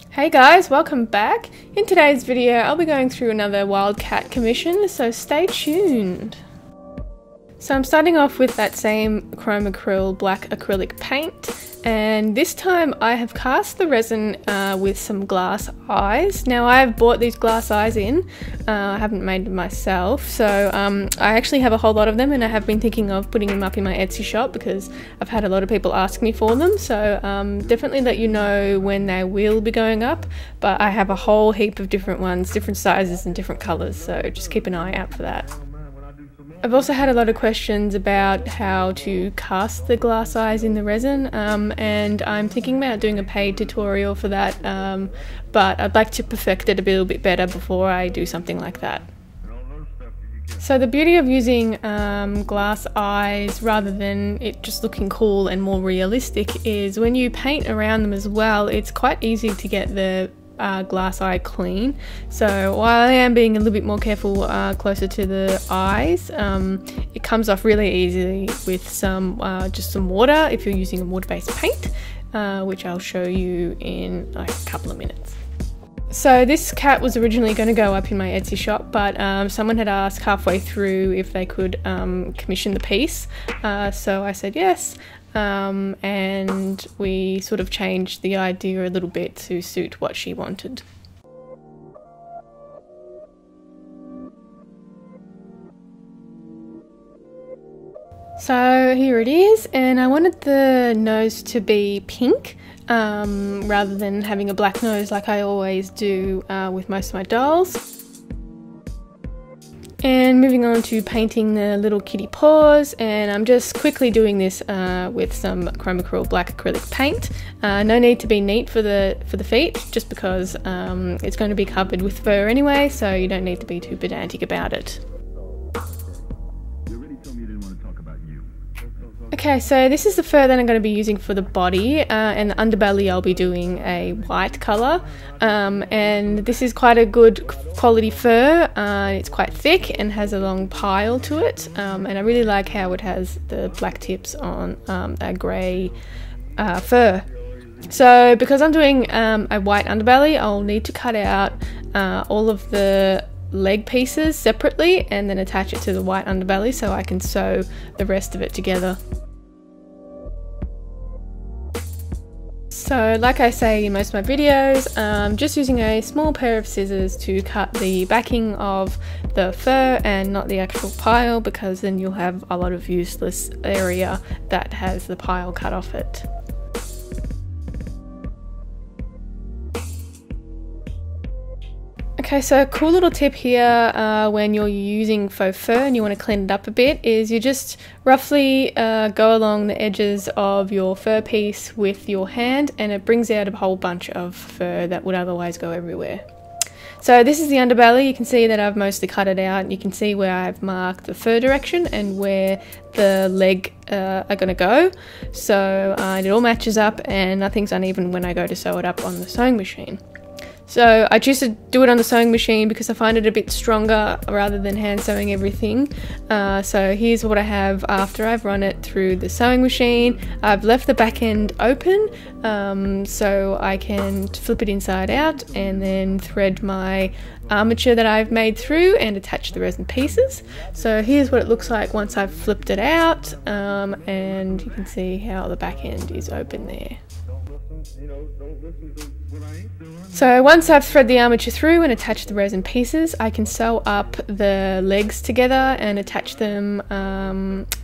Hey guys, welcome back. In today's video I'll be going through another Wildcat commission, so stay tuned. So I'm starting off with that same chrome acryl black acrylic paint, and this time I have cast the resin with some glass eyes. Now I've bought these glass eyes in, I haven't made them myself, so I actually have a whole lot of them, and I have been thinking of putting them up in my Etsy shop because I've had a lot of people ask me for them, so definitely let you know when they will be going up, but I have a whole heap of different ones, different sizes and different colours, so just keep an eye out for that. I've also had a lot of questions about how to cast the glass eyes in the resin, and I'm thinking about doing a paid tutorial for that, but I'd like to perfect it a little bit better before I do something like that. So the beauty of using glass eyes rather than it just looking cool and more realistic is when you paint around them as well, it's quite easy to get the glass eye clean. So while I am being a little bit more careful closer to the eyes, it comes off really easily with some just some water if you're using a water-based paint, which I'll show you in like a couple of minutes. So this cat was originally going to go up in my Etsy shop, but someone had asked halfway through if they could commission the piece, so I said yes. And we sort of changed the idea a little bit to suit what she wanted. So here it is, and I wanted the nose to be pink rather than having a black nose like I always do with most of my dolls. And moving on to painting the little kitty paws, and I'm just quickly doing this with some chrome acryl black acrylic paint. No need to be neat for the feet, just because it's going to be covered with fur anyway, so you don't need to be too pedantic about it. Okay, so this is the fur that I'm going to be using for the body, and the underbelly I'll be doing a white colour, and this is quite a good quality fur. It's quite thick and has a long pile to it, and I really like how it has the black tips on a grey fur. So because I'm doing a white underbelly, I'll need to cut out all of the leg pieces separately and then attach it to the white underbelly so I can sew the rest of it together. So like I say in most of my videos, I'm just using a small pair of scissors to cut the backing of the fur and not the actual pile, because then you'll have a lot of useless area that has the pile cut off it. Okay, so a cool little tip here when you're using faux fur and you want to clean it up a bit is you just roughly go along the edges of your fur piece with your hand, and it brings out a whole bunch of fur that would otherwise go everywhere. So this is the underbelly. You can see that I've mostly cut it out, and you can see where I've marked the fur direction and where the leg are going to go. So it all matches up and nothing's uneven when I go to sew it up on the sewing machine. So I choose to do it on the sewing machine because I find it a bit stronger rather than hand sewing everything. So here's what I have after I've run it through the sewing machine. I've left the back end open so I can flip it inside out and then thread my armature that I've made through and attach the resin pieces. So here's what it looks like once I've flipped it out, and you can see how the back end is open there. So once I've threaded the armature through and attached the resin pieces, I can sew up the legs together and attach them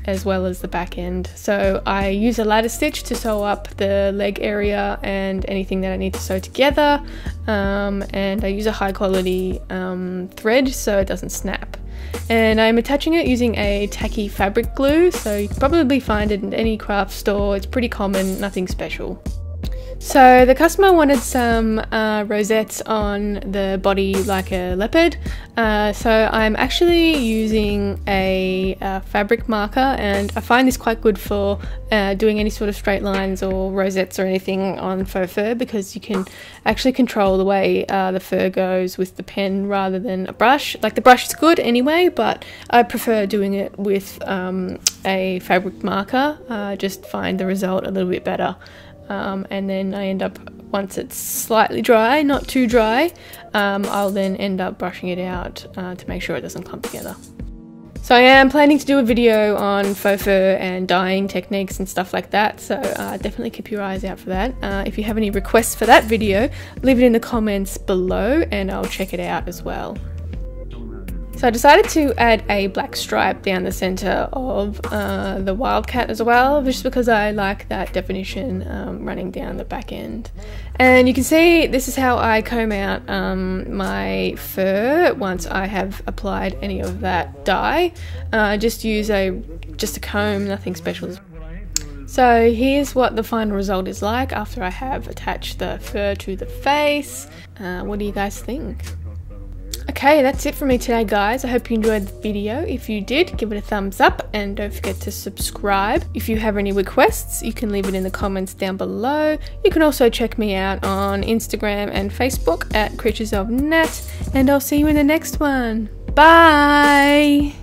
as well as the back end. So I use a ladder stitch to sew up the leg area and anything that I need to sew together, and I use a high quality thread so it doesn't snap. And I'm attaching it using a tacky fabric glue, so you can probably find it in any craft store. It's pretty common, nothing special. So the customer wanted some rosettes on the body like a leopard, so I'm actually using a fabric marker, and I find this quite good for doing any sort of straight lines or rosettes or anything on faux fur, because you can actually control the way the fur goes with the pen rather than a brush. Like, the brush is good anyway, but I prefer doing it with a fabric marker. Just find the result a little bit better. And then I end up once it's slightly dry, not too dry, I'll then end up brushing it out to make sure it doesn't clump together. So I am planning to do a video on faux fur and dyeing techniques and stuff like that, so definitely keep your eyes out for that. If you have any requests for that video, leave it in the comments below and I'll check it out as well. So I decided to add a black stripe down the center of the Wildcat as well, just because I like that definition running down the back end. And you can see this is how I comb out my fur once I have applied any of that dye. Just use just a comb, nothing special. So here's what the final result is like after I have attached the fur to the face. What do you guys think? Okay, that's it for me today, guys. I hope you enjoyed the video. If you did, give it a thumbs up and don't forget to subscribe. If you have any requests, you can leave it in the comments down below. You can also check me out on Instagram and Facebook at Creatures of Nat, and I'll see you in the next one. Bye!